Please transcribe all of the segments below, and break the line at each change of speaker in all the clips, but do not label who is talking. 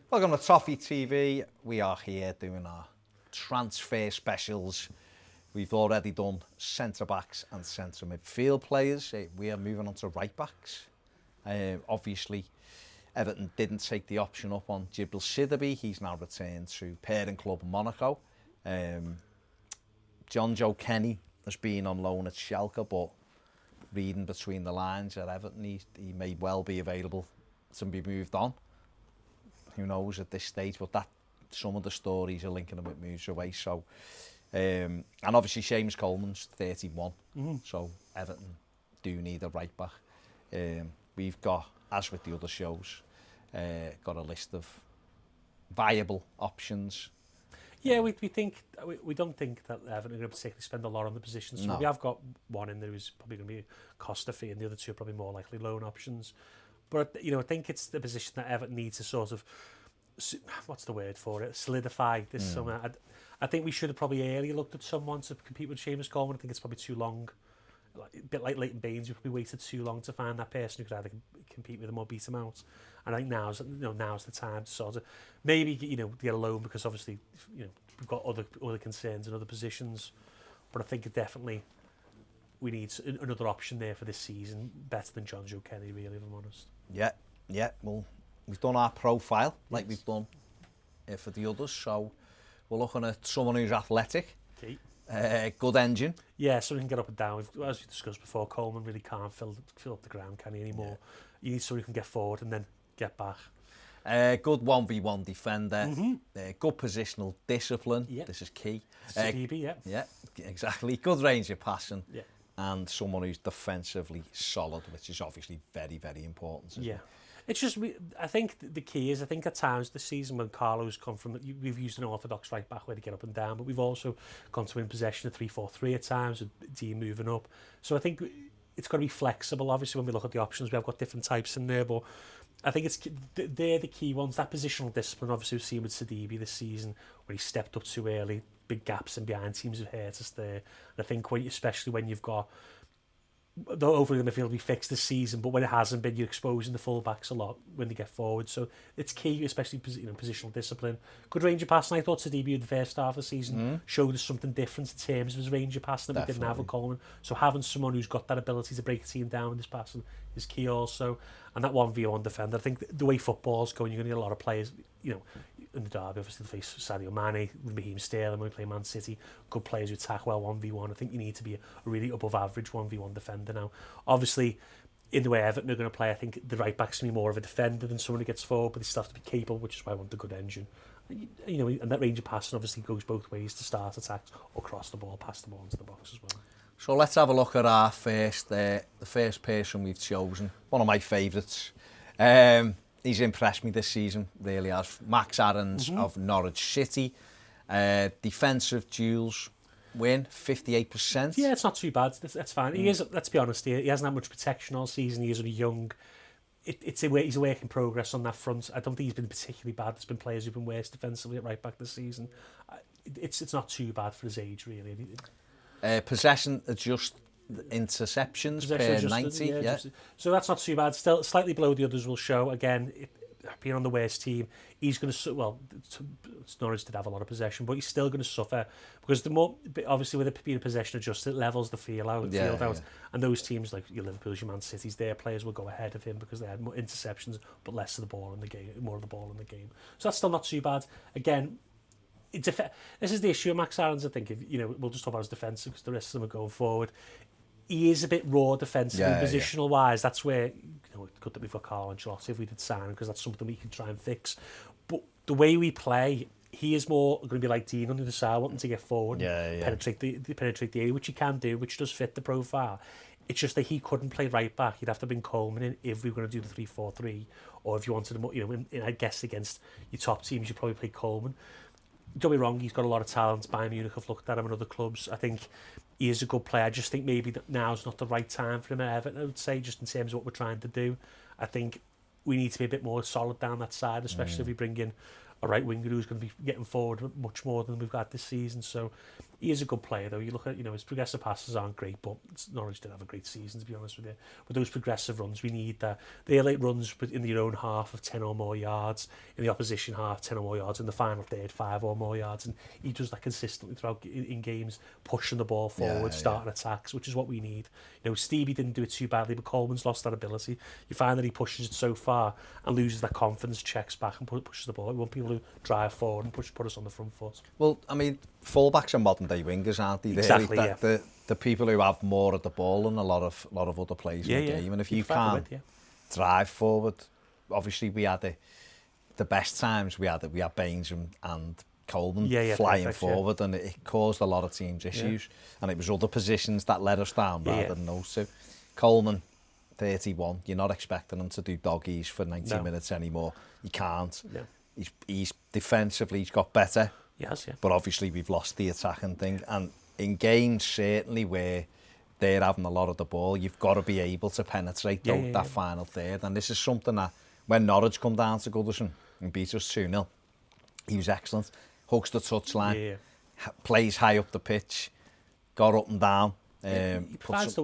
Welcome to Toffee TV. We are here doing our transfer specials. We've already done centre-backs and centre-midfield players. We are moving on to right-backs. Obviously, Everton didn't take the option up on Jibril Sidibe. He's now returned to parent club Monaco. John Joe Kenny has been on loan at Schalke, but reading between the lines at Everton, he may well be available to be moved on. Who knows at this stage, but that some of the stories are linking him with moves away. So, and obviously Seamus Coleman's 31, so Everton do need a right back. We've got, as with the other shows, got a list of viable options.
Yeah, we don't think that Everton are going to particularly spend a lot on the positions. So
No.
we have got one in there who's probably going to be a Costa fee, and the other two are probably more likely loan options. But I think it's the position that Everton needs to sort of, what's the word for it, solidify this summer. I think we should have probably earlier looked at someone to compete with Seamus Coleman. I think it's probably too long. A bit like Leighton Baines, we probably waited too long to find that person who could either compete with him or beat him out. And I think now's the time to sort of maybe get a loan, because obviously we've got other concerns in other positions. But I think definitely we need another option there for this season, better than John Joe Kenny, really, if I'm honest.
Yeah. Well, we've done our profile like we've done for the others, so we're looking at someone who's athletic, good engine.
Yeah, so we can get up and down. As we discussed before, Coleman really can't fill up the ground, can he, anymore? Yeah. You need someone who can get forward and then get back.
Good 1v1 defender, good positional discipline.
Yeah.
This is key.
Sidibe,
Yeah, exactly. Good range of passing.
Yeah.
And someone who's defensively solid, which is obviously very, very important.
Yeah. It's just, I think the key is, I think at times this season when Carlo's come from, we've used an orthodox right back where to get up and down, but we've also gone to in possession of 3-4-3 at times, with Dean moving up. So I think it's got to be flexible. Obviously, when we look at the options, we have got different types in there, but I think they're the key ones. That positional discipline, obviously, we've seen with Sidibe this season, when he stepped up too early, big gaps in behind teams have hurt us there. And I think especially when you've got, though hopefully the midfield will be fixed this season, but when it hasn't been, you're exposing the full-backs a lot when they get forward. So it's key, especially positional discipline. Good range of passing. I thought Sidibe in the first half of the season showed us something different in terms of his range of passing that we didn't have with Coleman. So having someone who's got that ability to break a team down with his passing is key also. And that 1v1 defender, I think the way football's going, you're going to need a lot of players, in the derby, obviously the face Sadio Mane, Raheem Sterling when we play Man City, good players who attack well 1v1. I think you need to be a really above average 1v1 defender now. Obviously, in the way Everton are going to play, I think the right back's going to be more of a defender than someone who gets forward, but they still have to be capable, which is why I want the good engine. And that range of passing obviously goes both ways, to start attacks or cross the ball, pass the ball into the box as well.
So let's have a look at our first, the first person we've chosen. One of my favourites. He's impressed me this season, really has. Max Aarons of Norwich City. Defensive duels win, 58%.
Yeah, it's not too bad. That's fine. He is, let's be honest here, he hasn't had much protection all season. He is only young. He's a work in progress on that front. I don't think he's been particularly bad. There's been players who've been worse defensively at right back this season. It's not too bad for his age, really.
Possession adjust interceptions per 90. Yeah.
So that's not too bad. Still slightly below the others will show. Again, being on the worst team, he's going to, Norwich did have a lot of possession, but he's still going to suffer, because the more, obviously with it being possession adjusted, it levels the field out. And those teams like your Liverpool's, your Man City's, their players will go ahead of him because they had more interceptions, but less of the ball in the game, more of the ball in the game. So that's still not too bad. Again, this is the issue of Max Aarons, I think. We'll just talk about his defensive, because the rest of them are going forward. He is a bit raw defensively, positional wise. That's where it's good that we've got Carlo Ancelotti if we did sign him, because that's something we can try and fix. But the way we play, he is more going to be like Dean on the other side, wanting to get forward, penetrate the area, which he can do, which does fit the profile. It's just that he couldn't play right back. You'd have to bring Coleman in if we were going to do the 3-4-3, or if you wanted him, I guess against your top teams, you'd probably play Coleman. Don't be wrong, he's got a lot of talent. Bayern Munich have looked at him and other clubs. I think he is a good player. I just think maybe that now's not the right time for him at Everton, I would say, just in terms of what we're trying to do. I think we need to be a bit more solid down that side, especially if we bring in a right winger who's going to be getting forward much more than we've got this season. So He is a good player, though. You look at, his progressive passes aren't great, but Norwich did have a great season, to be honest with you. With those progressive runs, we need that. They're like runs in your own half of 10 or more yards, in the opposition half, 10 or more yards, in the final third, 5 or more yards. And he does that consistently throughout in games, pushing the ball forward, starting attacks, which is what we need. Stevie didn't do it too badly, but Coleman's lost that ability. You find that he pushes it so far and loses that confidence, checks back and pushes the ball. We want people who drive forward and put us on the front foot.
Well, I mean, fullbacks are modern-day wingers, aren't they?
Exactly,
the people who have more of the ball than a lot of other players in the game. And if you can't drive forward, obviously we had the best times we had Baines and Coleman flying forward, and it caused a lot of teams issues. And it was other positions that let us down rather than those two. Coleman, 31, you're not expecting him to do doggies for 90 minutes anymore. You can't. No. He's defensively, he's got better.
Yes,
but obviously we've lost the attacking thing, and in games certainly where they're having a lot of the ball, you've got to be able to penetrate that final third. And this is something that when Norwich come down to Goodison and beat us 2-0, he was excellent. Hooks the touchline, plays high up the pitch, got up and down.
He provides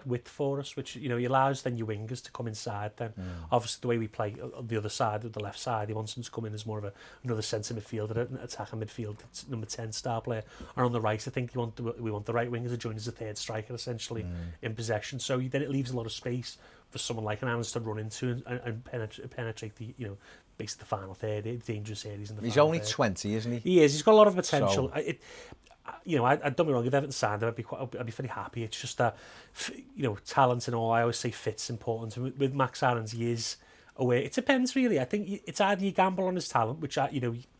width for us, which he allows then your wingers to come inside. Then obviously the way we play on the other side, the left side, he wants them to come in as more of another centre midfielder, an attacking midfield, number 10 star player. And on the right, I think we want the right wingers to join as a third striker essentially in possession. So then it leaves a lot of space for someone like an Adams to run into and penetrate the basically the final third, dangerous areas in the.
He's only 20, isn't he?
He is. He's got a lot of potential. So, I don't be wrong. If Everton signed him, I'd be very happy. It's just that, talent and all. I always say fit's important. With Max Aarons, he is away. It depends really. I think it's either you gamble on his talent, which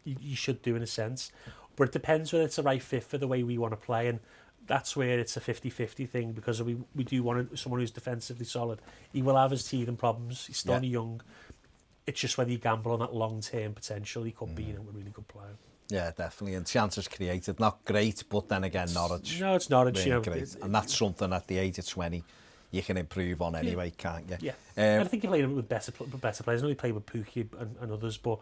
you should do in a sense, but it depends whether it's the right fit for the way we want to play, and that's where it's a 50-50 thing, because we do want someone who's defensively solid. He will have his teething problems. He's still only young. It's just whether you gamble on that long-term potential. He could be a really good player. Yeah,
definitely. And chances created, not great, but then again, Norwich.
No, it's Norwich.
Really great. And that's something at the age of 20 you can improve on anyway, can't you?
Yeah. I think he played with better players. I know he played with Pukki and others, but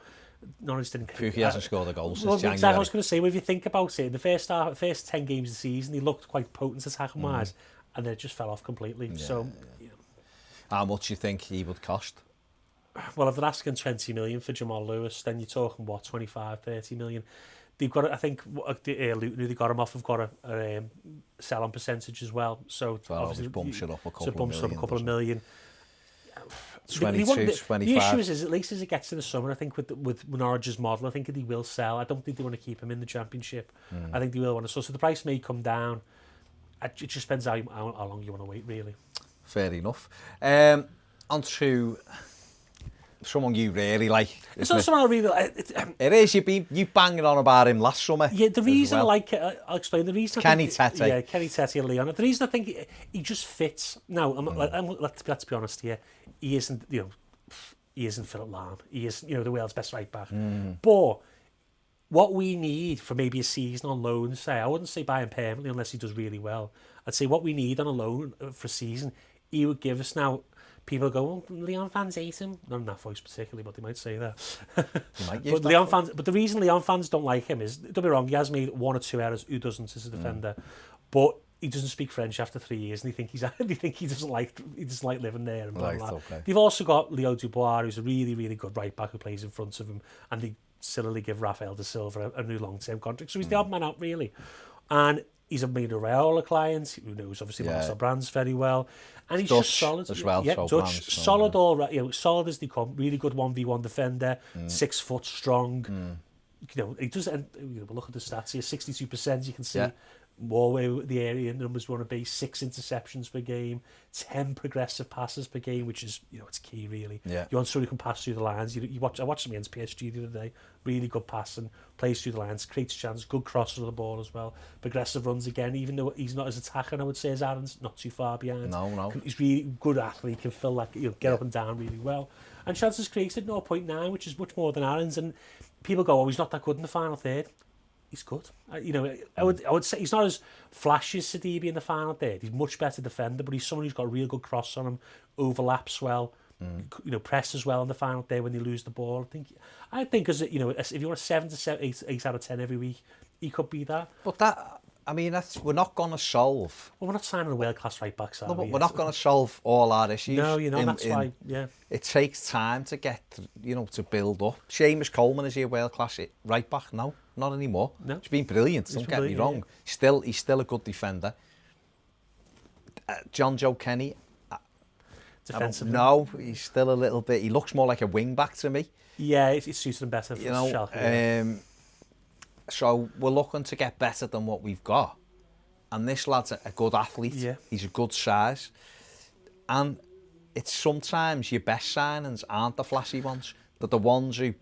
Norwich didn't.
Pukki hasn't scored a goal since January.
Exactly, I was going to say, well, if you think about it, in the first 10 games of the season, he looked quite potent attacking-wise, and then it just fell off completely.
How much do you think he would cost?
Well, if they're asking 20 million for Jamal Lewis, then you're talking, 25-30 million. They've got, I think, Luton, who they got him off, have got a sell-on percentage as well. So obviously
bumps it up a
couple of million.
22, 25.
The issue is, at least as it gets to the summer, I think with Norwich's model, I think they will sell. I don't think they want to keep him in the Championship. I think they will want to. So the price may come down. It just depends how long you want to wait, really.
Fair enough. On to someone you really like.
It's not someone I really like.
It is. You banging on about him last summer.
Yeah, the reason I like it, I'll explain. The reason
Kenny Tete.
Yeah, Kenny Tete and Leon. The reason I think he just fits. Now, let's be honest here. He isn't, he isn't Philip Lahm. He isn't, the world's best right back. But what we need for maybe a season on loan, I wouldn't say buy him permanently unless he does really well. I'd say what we need on a loan for a season, he would give us now. People go, well, Leon fans hate him. Not in that voice particularly, but they might say that. But the reason Leon fans don't like him is, don't be wrong, he has made 1 or 2 errors. Who doesn't as a defender? But he doesn't speak French after 3 years, and they think he doesn't like living there. And blah, blah, blah. Okay. They've also got Leo Dubois, who's a really, really good right back who plays in front of him, and they sillily give Rafael da Silva a new long-term contract. So he's the odd man out, really. And he's made a Raiola client who knows obviously Marcel Brands very well, and he's
Dutch
just solid
as well.
Yeah, Dutch, solid all right. Solid as they come. Really good 1v1 defender, 6 foot strong. He does. Look at the stats here: 62%. You can see more where the area numbers want to be. 6 interceptions per game, 10 progressive passes per game, which is it's key really. Yeah. You want someone who can pass through the lines. I watched him against PSG the other day. Really good passing, plays through the lines, creates chances, good crosser of the ball as well. Progressive runs again, even though he's not as attacking, I would say, as Aaron's, not too far behind.
No.
He's really good athlete, can fill that, get up and down really well. And chances created 0.9, which is much more than Aaron's. And people go, he's not that good in the final third. He's good. I would say he's not as flashy as Sidibe in the final third. He's much better defender, but he's someone who's got a real good cross on him, overlaps well, presses well in the final third when they lose the ball. I think as if you want a 7 to 8 out of 10 every week, he could be that.
But I mean, we're not going to solve.
Well, we're not signing a world-class right-back,
No, but we're not going to solve all our issues.
No, that's why, yeah.
It takes time to get, to build up. Seamus Coleman, is he a world-class right-back? No, not anymore.
No.
He's been brilliant, don't get me wrong. Yeah. He's still a good defender. John Joe Kenny,
defensively.
No, he's still a little bit. He looks more like a wing-back to me.
Yeah, it suits him better for Schalke.
So we're looking to get better than what we've got. And this lad's a good athlete. Yeah. He's a good size. And it's sometimes your best signings aren't the flashy ones. They're the ones who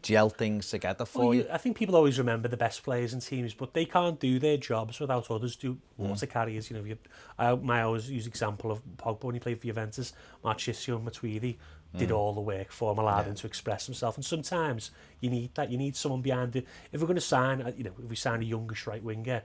gel things together for you.
I think people always remember the best players in teams, but they can't do their jobs without others do water carriers. I always use example of Pogba when he played for Juventus. Marchisio and Matuidi did all the work for him, allowed him to express himself. And sometimes you need that. You need someone behind it. If we're going to sign, if we sign a youngish right winger,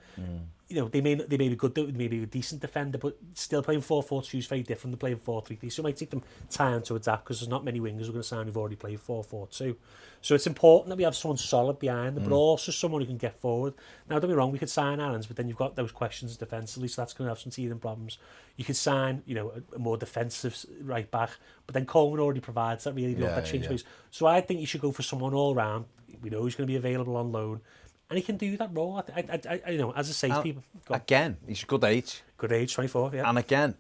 they may be good, they may be a decent defender, but still playing 4-4-2 is very different than playing 4-3-3. So it might take them time to adapt because there's not many wingers we're going to sign who've already played 4-4-2. So it's important that we have someone solid behind them, but also someone who can get forward. Now, don't be wrong, we could sign Aarons, but then you've got those questions defensively, so that's going to have some teething problems. You could sign, a more defensive right back, but then Coleman already provides that really, that change pace. So I think you should go for someone all round. We know he's going to be available on loan, and he can do that role. As I say, people.
Again, he's a good age.
Good age, 24, yeah.
And again,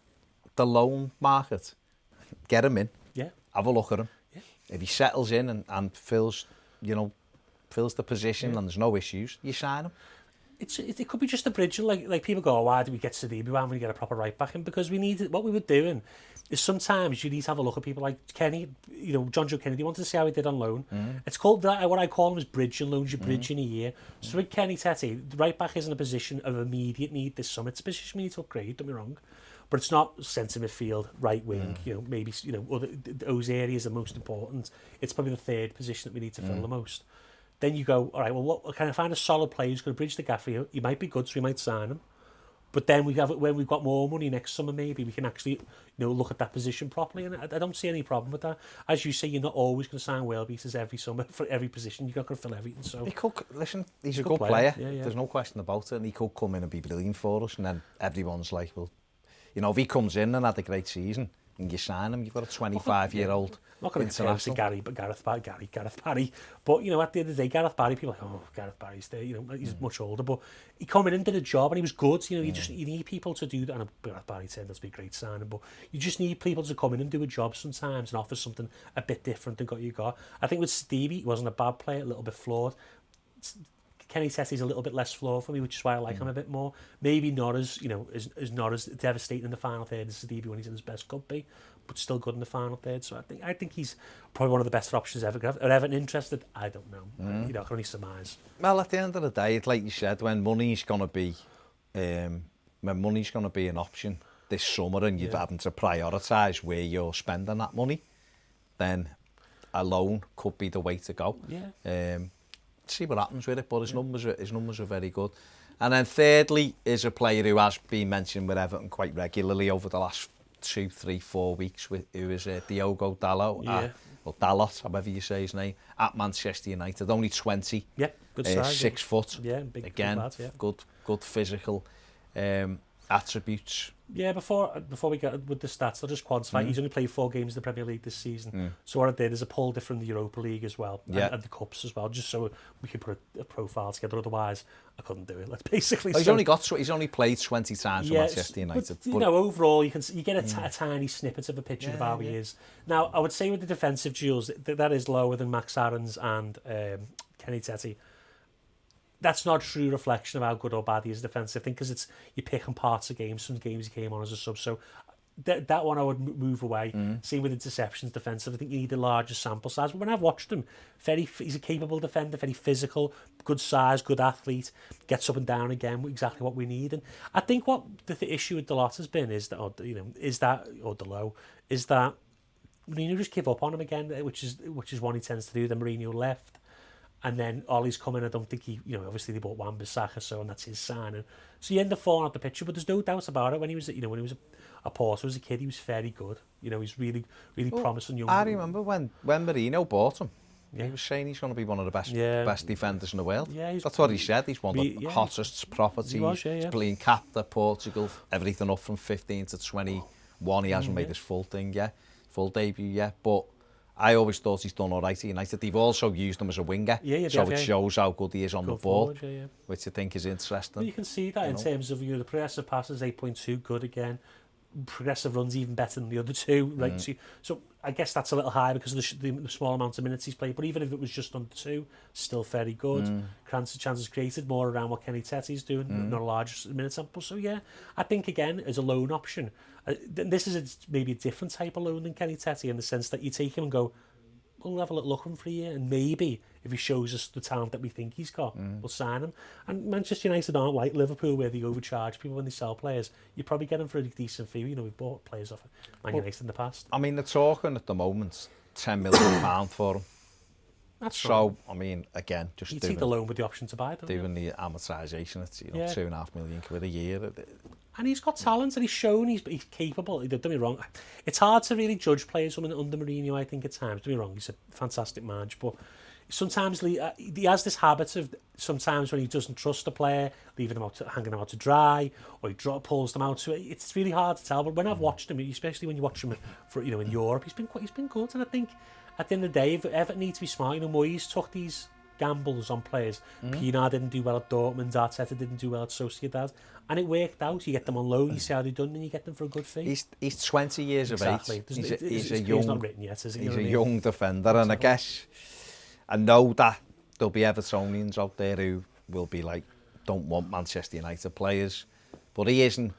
the loan market, get him in.
Yeah.
Have a look at him. Yeah. If he settles in and fills the position and there's no issues, you sign him.
It could be just a bridge. Like people go, why do we get Sidibe when we get a proper right back in? Because we need what we were doing is sometimes you need to have a look at people like Kenny, John Joe Kennedy. Wanted to see how he did on loan. It's called that. What I call him is bridging loans. You bridge in a year. So with Kenny Tete, the right back isn't a position of immediate need this summer. It's a position we need to upgrade. Don't be wrong, but it's not centre midfield, right wing. Maybe those areas are most important. It's probably the third position that we need to fill the most. Then you go, all right, well, can I find a solid player who's going to bridge the gap for you? He might be good, so we might sign him. But then when we've got more money next summer, maybe we can actually, look at that position properly. And I don't see any problem with that. As you say, you're not always going to sign world beaters every summer for every position. You're not going to fill everything. So
he's a good player. Yeah. There's no question about it. And he could come in and be brilliant for us. And then everyone's like, well, if he comes in and had a great season and you sign him, you've got a 25-year-old. I'm not going to compare him to Gareth Barry. But, at the end of the day, Gareth Barry, people are like, oh, Gareth Barry's there, he's much older. But he come in and did a job and he was good. You need people to do that. And Gareth Barry turned out to be a great signing. But you just need people to come in and do a job sometimes and offer something a bit different than what you got. I think with Stevie, he wasn't a bad player, a little bit flawed. Kenny Tette's a little bit less flawed for me, which is why I like him a bit more. Maybe not as not as devastating in the final third as Stevie when he's in his best could be, but still good in the final third. So I think he's probably one of the best options ever. Are Everton interested? I don't know. I can only surmise. Well, at the end of the day, it's like you said, when money's going to be an option this summer, and you're having to prioritise where you're spending that money, then a loan could be the way to go.
Yeah.
See what happens with it, but his numbers are very good. And then thirdly is a player who has been mentioned with Everton quite regularly over the last 2, 3, 4 weeks, who is Diogo Dalot, or Dalot, however you say his name, at Manchester United. Only 20,
good size,
6 foot,
big
again,
lad,
good physical attributes.
Yeah, before we get with the stats, I'll just quantify. He's only played 4 games in the Premier League this season. So what I did is I pulled it from the Europa League as well, and the Cups as well, just so we could put a profile together. Otherwise, I couldn't do it. Let's basically.
He's only played 20 times for Manchester United.
But overall, you get a tiny snippet of a picture of how he is. Now, I would say with the defensive duels, that is lower than Max Aarons and Kenny Tete. That's not a true reflection of how good or bad he is defensive. I think because you're picking parts of games. Some games he came on as a sub. So that one I would move away. Same with interceptions defensive. I think you need a larger sample size. But when I've watched him, he's a capable defender, very physical, good size, good athlete, gets up and down again, exactly what we need. And I think what the issue with Dalot has been is that Dalot Mourinho just give up on him again, which is one he tends to do. Then Mourinho left. And then Ollie's coming. I don't think obviously they bought Wan-Bissaka, and that's his signing. So you end up falling out the picture, but there's no doubt about it. When he was a Porto as a kid, he was very good. He's really, really promising young.
I remember when Mourinho bought him. He was saying he's going to be one of the best defenders in the world.
Yeah,
that's what he said. He's one of the hottest properties. He's playing captain Portugal, everything up from 15 to 21. He hasn't made his full thing yet, full debut yet. But I always thought he's done all right at United. They've also used him as a winger, so it shows how good he is on the ball, which I think is interesting.
But you can see that in terms of the progressive passes, 8.2, good again. Progressive runs even better than the other two, right? So I guess that's a little high because of the small amount of minutes he's played. But even if it was just under 2, still very good. Chances created more around what Kenny Tete is doing, not a large minute sample. So yeah, I think again as a loan option, this is maybe a different type of loan than Kenny Tete in the sense that you take him and go, we'll have a look at him for a year, and maybe if he shows us the talent that we think he's got, we'll sign him. And Manchester United aren't like Liverpool where they overcharge people when they sell players. You probably get them for a decent fee. You know, we've bought players off Man United in the past.
I mean, they're talking at the moment £10 million for him.
That's
so, right. I mean, again, just
you take the loan with the option to buy them.
Doing the amortisation, it's £2.5 million a year.
And he's got talent, and he's shown he's capable. Don't get me wrong. It's hard to really judge players under Mourinho, I think, at times. Don't get me wrong, he's a fantastic manager, but sometimes he has this habit of sometimes when he doesn't trust a player, leaving them out, hanging them out to dry, or he pulls them out. So it's really hard to tell. But when I've watched him, especially when you watch him for in Europe, he's been good. And I think at the end of the day, if Everton need to be smart, Moyes took these gambles on players. Pienaar didn't do well at Dortmund, Tete didn't do well at Sociedad, and it worked out. You get them on loan, you see how they've done, and you get them for a good fee.
He's 20 years of age.
He's not written yet, is it?
He's a young defender, and I guess I know that there'll be Evertonians out there who will be like, don't want Manchester United players, but he isn't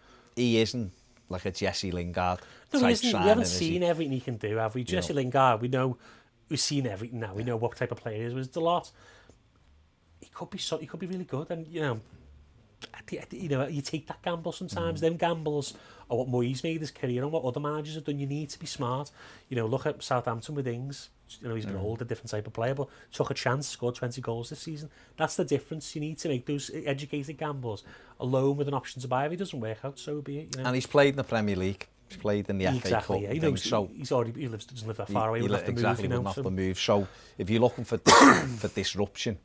like a Jesse Lingard type signing.
We haven't seen everything he can do, have we? Jesse Lingard, we've seen everything now. We know what type of player he is. With Dalot, he could be really good, and you take that gamble sometimes. Them gambles are what Moyes made his career and what other managers have done. You need to be smart. Look at Southampton with Ings. He's been old, a different type of player, but took a chance, scored 20 goals this season. That's the difference. You need to make those educated gambles alone with an option to buy. If it doesn't work out, so be it.
And he's played in the Premier League. He's played in the FA Cup.
Yeah. He doesn't live that far away.
Wouldn't have to move. So if you're looking for disruption,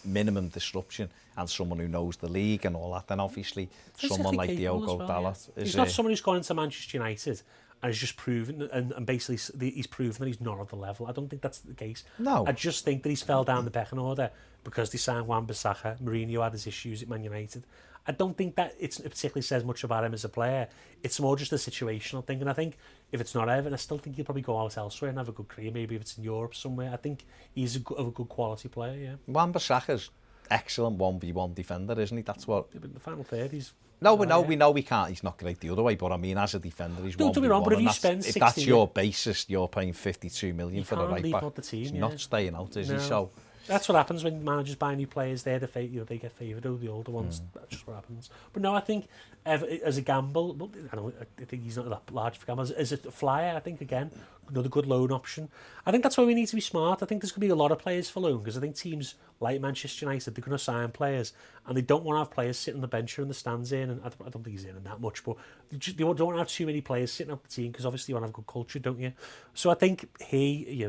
minimum disruption, and someone who knows the league and all that, then obviously someone like Diogo Dalot.
He's not someone who's gone into Manchester United and has just proven, and basically he's proven that he's not at the level. I don't think that's the case.
No.
I just think that he's fell down the pecking order because they signed Wan-Bissaka. Mourinho had his issues at Man United. I don't think that it particularly says much about him as a player. It's more just a situational thing. And I think if it's not Everton, I still think he'll probably go out elsewhere and have a good career. Maybe if it's in Europe somewhere. I think he's a good quality player, yeah.
Wan-Bissaka's excellent 1v1 defender, isn't he? That's what...
Yeah, but in the final third, he's...
No, we know we can't. He's not great the other way, but I mean, as a defender, he's 1v1.
Don't get me wrong, but if you spend 60...
If that's your basis, you're paying 52 million for the right back.
The team,
he's not staying out, is he? So...
That's what happens when managers buy new players. They get favoured over the older ones. That's just what happens. But no, I think as a gamble, I think he's not that large for gamble. As a flyer, I think again another good loan option. I think that's why we need to be smart. I think there's going to be a lot of players for loan because I think teams like Manchester United, they're going to sign players and they don't want to have players sitting on the bench or in the stands in. And I don't think he's in that much, but they don't want to have too many players sitting up the team because obviously you want to have good culture, don't you? So I think Tete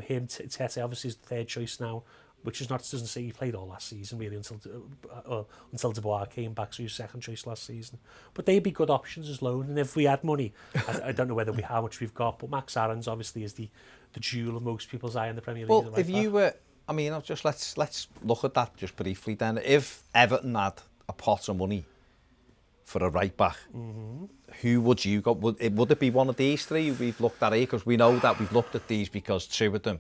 obviously is the third choice now. Which is doesn't say he played all last season really until Dubois came back, so he was second choice last season. But they'd be good options as loan. And if we had money, I don't know how much we've got, but Max Aarons obviously is the jewel of most people's eye in the Premier League.
Well, if you were, let's look at that just briefly then. If Everton had a pot of money for a right back, who would you go? Would it be one of these three we've looked at here? Because we know that we've looked at these because two of them.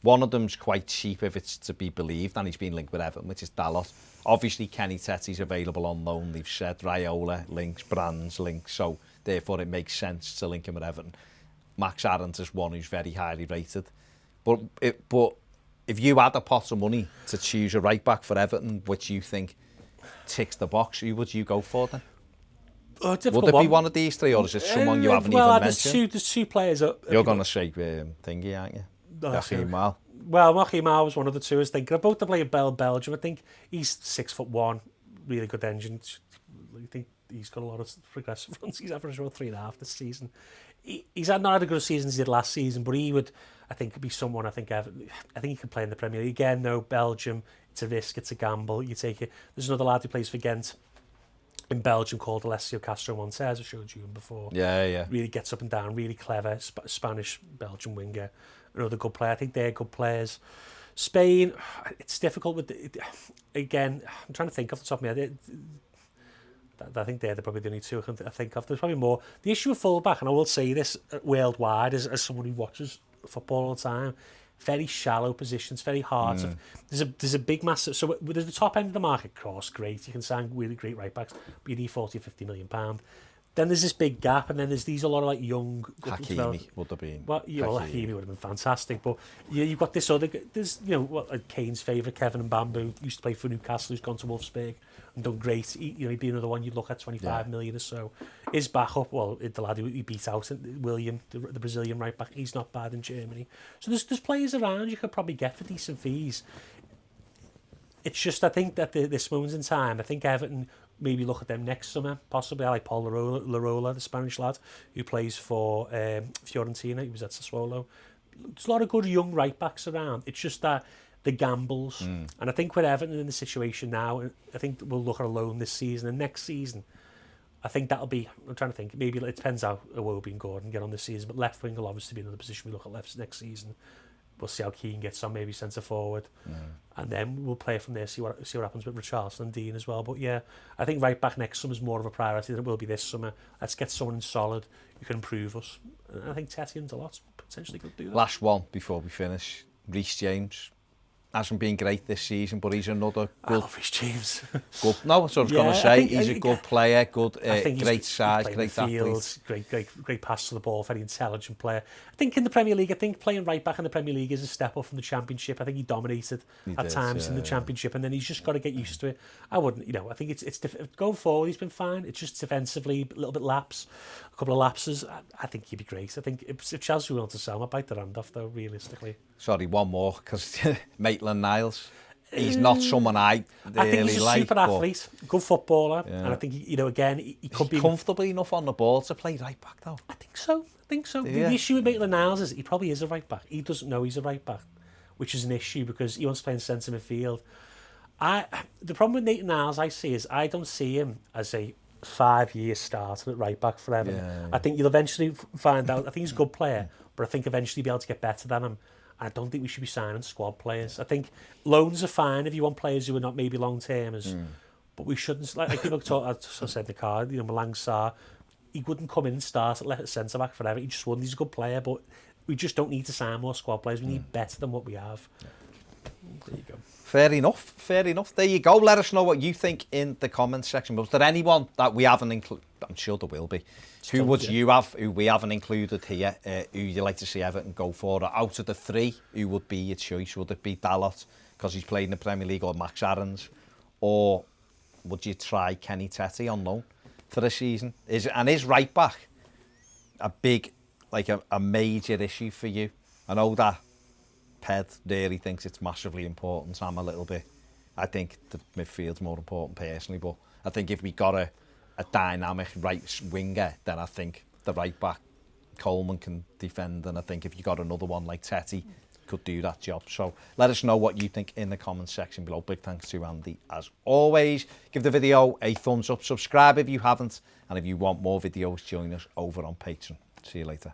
One of them's quite cheap if it's to be believed, and he's been linked with Everton, which is Dalot. Obviously, Kenny Tette's available on loan. They've said Raiola links, Brands links, so therefore it makes sense to link him with Everton. Max Aarons is one who's very highly rated. But if you had a pot of money to choose a right back for Everton, which you think ticks the box, who would you go for then? Would it be one of these three, or is it someone you haven't even mentioned?
There's two players.
You're going to say Thingy, aren't you?
Joachim Mal was one of the two I was thinking about. To play in Belgium. I think he's 6'1", really good engine. I think he's got a lot of progressive runs. He's averaged about 3.5 this season. He's not had a good season as he did last season, but he would, I think could be someone. I think he can play in the Premier League again. No, Belgium. It's a risk. It's a gamble. You take it. There's another lad who plays for Ghent in Belgium called Alessio Castro Montes. I showed you him before.
Yeah.
Really gets up and down. Really clever. Spanish Belgian winger. Another good player. I think they're good players. Spain. It's difficult with again. I'm trying to think off the top of my head. I think they're probably the only two I think of. There's probably more. The issue with fullback, and I will say this worldwide, as someone who watches football all the time, very shallow positions, very hard. So there's a big massive. So there's the top end of the market, of course, great. You can sign really great right backs, but you need 40 or 50 million pound. Then there's this big gap, and then there's a lot of like young.
Hakimi would have been.
Well, Hakimi would have been fantastic, but you've got this other. There's Kane's favourite, Kevin Mbambu, used to play for Newcastle, who's gone to Wolfsburg and done great. He'd be another one you'd look at, 25 million or so. His backup, the lad who he beat out, William, the Brazilian right back, he's not bad in Germany. So there's players around you could probably get for decent fees. It's just, I think that this moment in time, I think Everton maybe look at them next summer, possibly. I like Paul Larola, the Spanish lad, who plays for Fiorentina. He was at Sassuolo. There's a lot of good young right-backs around. It's just that the gambles. And I think with Everton in the situation now, I think we'll look at a loan this season. And next season, I think that'll be, I'm trying to think, maybe it depends how Iwobi and Gordon get on this season, but left wing will obviously be another position we look at next season. We'll see how Keane gets on, maybe centre forward, and then we'll play from there. See what happens with Richarlison and Dean as well. But yeah, I think right back next summer is more of a priority than it will be this summer. Let's get someone in solid who can improve us. And I think Tete and Dalot potentially could do that.
Last one before we finish. Reece James hasn't been great this season, but he's another good.
I love Reece James.
Good. No, that's what I was going to say. He's a good player, good, great size, great athlete.
Great pass to the ball, very intelligent player. I think in the Premier League, playing right back in the Premier League is a step up from the Championship. I think he dominated at times in the Championship, and then he's just got to get used to it. I wouldn't, I think it's going forward. He's been fine. It's just defensively a little bit a couple of lapses. I think he'd be great. I think if Chelsea want to sell him, I'd bite the hand off though. Realistically.
Sorry, one more because Maitland-Niles. He's not someone I
think he's a super athlete, good footballer, and I think again he could be
comfortably enough on the ball to play right back though.
I think so. The issue with Maitland-Niles is he probably is a right back. He doesn't know he's a right back, which is an issue because he wants to play in centre midfield. The problem with Maitland-Niles I see is I don't see him as a 5-year starter at right back for Everton. I think you'll eventually find out. I think he's a good player, but I think eventually you'll be able to get better than him. I don't think we should be signing squad players. I think loans are fine if you want players who are not maybe long-termers, but we shouldn't, like people talk, I said in the car, Malang Sarr, he wouldn't come in and start at centre-back forever. He just wouldn't. He's a good player, but we just don't need to sign more squad players. We need better than what we have. There you go.
Fair enough. There you go. Let us know what you think in the comments section. But was there anyone that we haven't included? I'm sure there will be. Who would you have, who we haven't included here, who you'd like to see Everton go for? Out of the three, who would be your choice? Would it be Dalot, because he's played in the Premier League, or Max Aarons? Or would you try Kenny Tete on loan for the season? Is right back a big, like a major issue for you? I know that Ped really thinks it's massively important. I'm a little bit, I think the midfield's more important personally, but I think if we got a dynamic right winger, then I think the right back Coleman can defend, and I think if you got another one like Tete, could do that job. So let us know what you think in the comments section below. Big thanks to Andy as always. Give the video a thumbs up, subscribe if you haven't, and if you want more videos, join us over on Patreon. See you later.